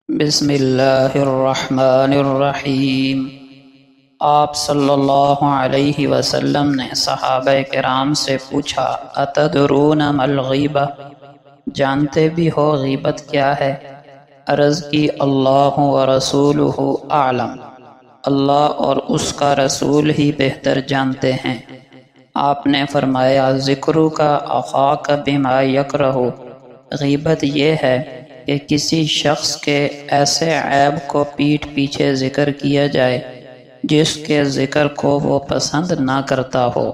بسم اللہ الرحمن الرحیم۔ آپ صلی اللہ علیہ وسلم نے صحابہ کرام سے پوچھا، اتدرون ما الغیبہ، جانتے بھی ہو غیبت کیا ہے؟ عرض کی، اللہ ورسولہ اعلم، اللہ اور اس کا رسول ہی بہتر جانتے ہیں۔ آپ نے فرمایا، ذکرک اخاک بما یکرہ، غیبت یہ ہے کہ کسی شخص کے ایسے عیب کو پیٹھ پیچھے ذکر کیا جائے جس کے ذکر کو وہ پسند نہ کرتا ہو۔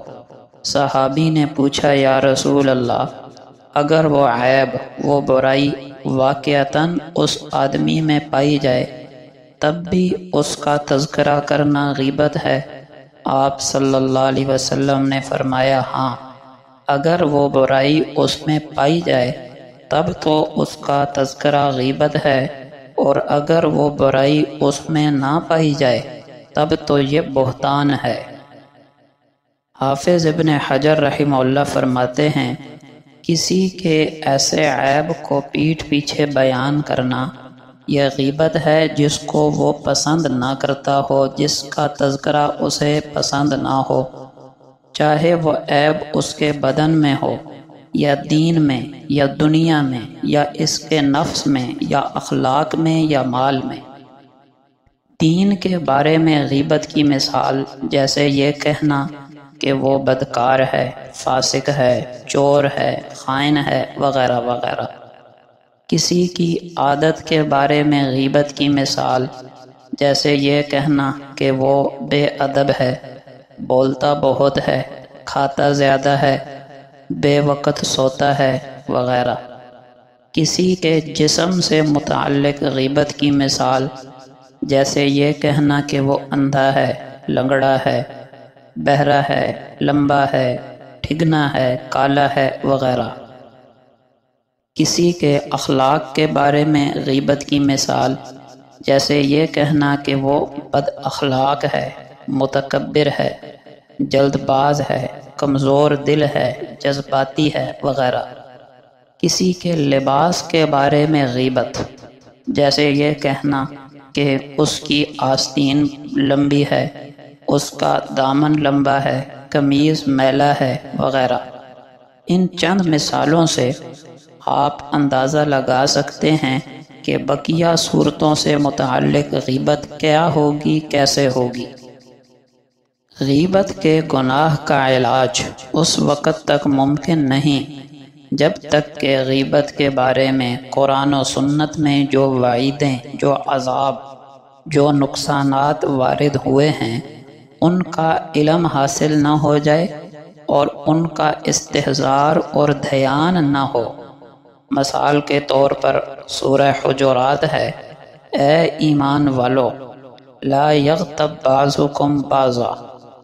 صحابی نے پوچھا، یا رسول اللہ، اگر وہ عیب، وہ برائی واقعتاً اس آدمی میں پائی جائے تب بھی اس کا تذکرہ کرنا غیبت ہے؟ آپ صلی اللہ علیہ وسلم نے فرمایا، ہاں، اگر وہ برائی اس میں پائی جائے تب تو اس کا تذکرہ غیبت ہے، اور اگر وہ برائی اس میں نہ پائی جائے تب تو یہ بہتان ہے۔ حافظ ابن حجر رحمہ اللہ فرماتے ہیں، کسی کے ایسے عیب کو پیٹھ پیچھے بیان کرنا یہ غیبت ہے جس کو وہ پسند نہ کرتا ہو، جس کا تذکرہ اسے پسند نہ ہو، چاہے وہ عیب اس کے بدن میں ہو یا دین میں یا دنیا میں یا اس کے نفس میں یا اخلاق میں یا مال میں۔ دین کے بارے میں غیبت کی مثال جیسے یہ کہنا کہ وہ بدکار ہے، فاسق ہے، چور ہے، خائن ہے، وغیرہ وغیرہ۔ کسی کی عادت کے بارے میں غیبت کی مثال جیسے یہ کہنا کہ وہ بے ادب ہے، بولتا بہت ہے، کھاتا زیادہ ہے، بے وقت سوتا ہے، وغیرہ۔ کسی کے جسم سے متعلق غیبت کی مثال جیسے یہ کہنا کہ وہ اندھا ہے، لنگڑا ہے، بہرا ہے، لمبا ہے، ٹھگنا ہے، کالا ہے، وغیرہ۔ کسی کے اخلاق کے بارے میں غیبت کی مثال جیسے یہ کہنا کہ وہ بد اخلاق ہے، متکبر ہے، جلد باز ہے، کمزور دل ہے، جذباتی ہے، وغیرہ۔ کسی کے لباس کے بارے میں غیبت جیسے یہ کہنا کہ اس کی آستین لمبی ہے، اس کا دامن لمبا ہے، قمیض میلا ہے، وغیرہ۔ ان چند مثالوں سے آپ اندازہ لگا سکتے ہیں کہ بقیہ صورتوں سے متعلق غیبت کیا ہوگی، کیسے ہوگی۔ غیبت کے گناہ کا علاج اس وقت تک ممکن نہیں جب تک کہ غیبت کے بارے میں قرآن و سنت میں جو وعیدیں، جو عذاب، جو نقصانات وارد ہوئے ہیں ان کا علم حاصل نہ ہو جائے اور ان کا استحضار اور دھیان نہ ہو۔ مثال کے طور پر سورہ حجرات ہے، اے ایمان والو، لا یغتب بعضکم بعضا،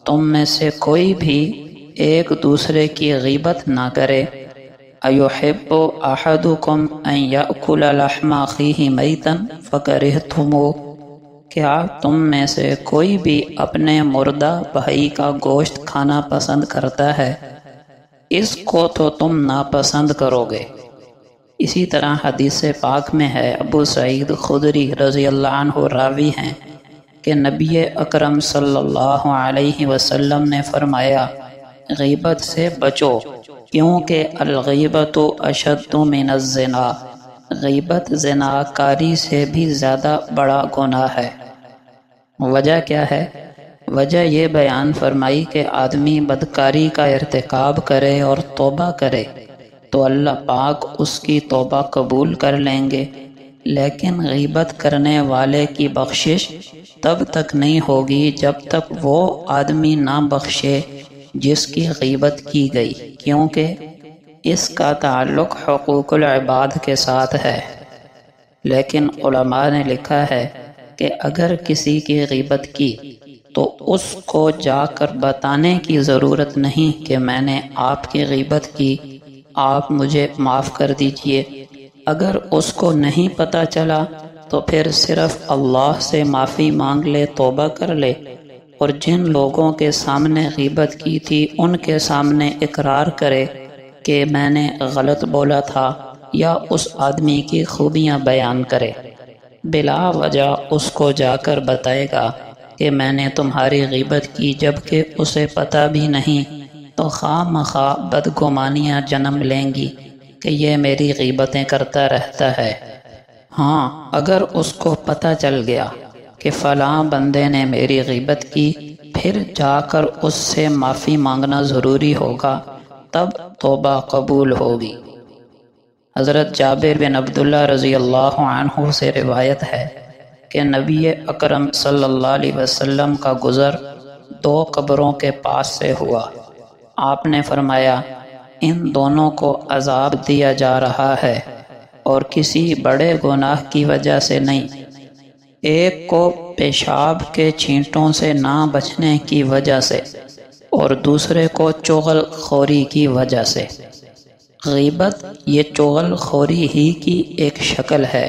تم میں سے کوئی بھی ایک دوسرے کی غیبت نہ کرے۔ ایحب احدکم ان یأکل لحم اخیہ میتا فکرہتموہ، کیا تم میں سے کوئی بھی اپنے مردہ بھائی کا گوشت کھانا پسند کرتا ہے؟ اس کو تو تم ناپسند کرو گے۔ اسی طرح حدیث پاک میں ہے، ابو سعید خدری رضی اللہ عنہ راوی ہیں کہ نبی اکرم صلی اللہ علیہ وسلم نے فرمایا، غیبت سے بچو کیونکہ الغیبت اشد من الزنا، غیبت زناکاری سے بھی زیادہ بڑا گناہ ہے۔ وجہ کیا ہے؟ وجہ یہ بیان فرمائی کہ آدمی بدکاری کا ارتکاب کرے اور توبہ کرے تو اللہ پاک اس کی توبہ قبول کر لیں گے، لیکن غیبت کرنے والے کی بخشش تب تک نہیں ہوگی جب تک وہ آدمی نہ بخشے جس کی غیبت کی گئی، کیونکہ اس کا تعلق حقوق العباد کے ساتھ ہے۔ لیکن علماء نے لکھا ہے کہ اگر کسی کی غیبت کی تو اس کو جا کر بتانے کی ضرورت نہیں کہ میں نے آپ کی غیبت کی، آپ مجھے معاف کر دیجئے۔ اگر اس کو نہیں پتہ چلا تو پھر صرف اللہ سے معافی مانگ لے، توبہ کر لے، اور جن لوگوں کے سامنے غیبت کی تھی ان کے سامنے اقرار کرے کہ میں نے غلط بولا تھا، یا اس آدمی کی خوبیاں بیان کرے۔ بلا وجہ اس کو جا کر بتائے گا کہ میں نے تمہاری غیبت کی جبکہ اسے پتہ بھی نہیں، تو خواہ مخواہ بدگمانیاں جنم لیں گی کہ یہ میری غیبتیں کرتا رہتا ہے۔ ہاں، اگر اس کو پتہ چل گیا کہ فلاں بندے نے میری غیبت کی، پھر جا کر اس سے معافی مانگنا ضروری ہوگا، تب توبہ قبول ہوگی۔ حضرت جابر بن عبداللہ رضی اللہ عنہ سے روایت ہے کہ نبی اکرم صلی اللہ علیہ وسلم کا گزر 2 قبروں کے پاس سے ہوا۔ آپ نے فرمایا، ان دونوں کو عذاب دیا جا رہا ہے اور کسی بڑے گناہ کی وجہ سے نہیں، ایک کو پیشاب کے چھینٹوں سے نہ بچنے کی وجہ سے اور دوسرے کو چغل خوری کی وجہ سے۔ غیبت یہ چغل خوری ہی کی ایک شکل ہے،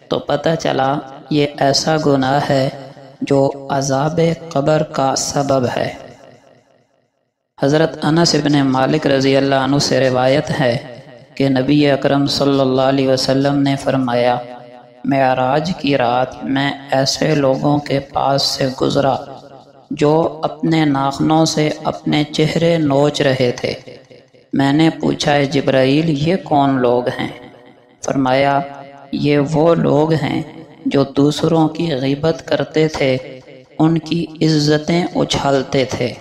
تو پتہ چلا یہ ایسا گناہ ہے جو عذاب قبر کا سبب ہے۔ حضرت انس بن مالک رضی اللہ عنہ سے روایت ہے کہ نبی اکرم صلی اللہ علیہ وسلم نے فرمایا، معراج کی رات میں ایسے لوگوں کے پاس سے گزرا جو اپنے ناخنوں سے اپنے چہرے نوچ رہے تھے۔ میں نے پوچھا، اے جبرائیل، یہ کون لوگ ہیں؟ فرمایا، یہ وہ لوگ ہیں جو دوسروں کی غیبت کرتے تھے، ان کی عزتیں اچھالتے تھے۔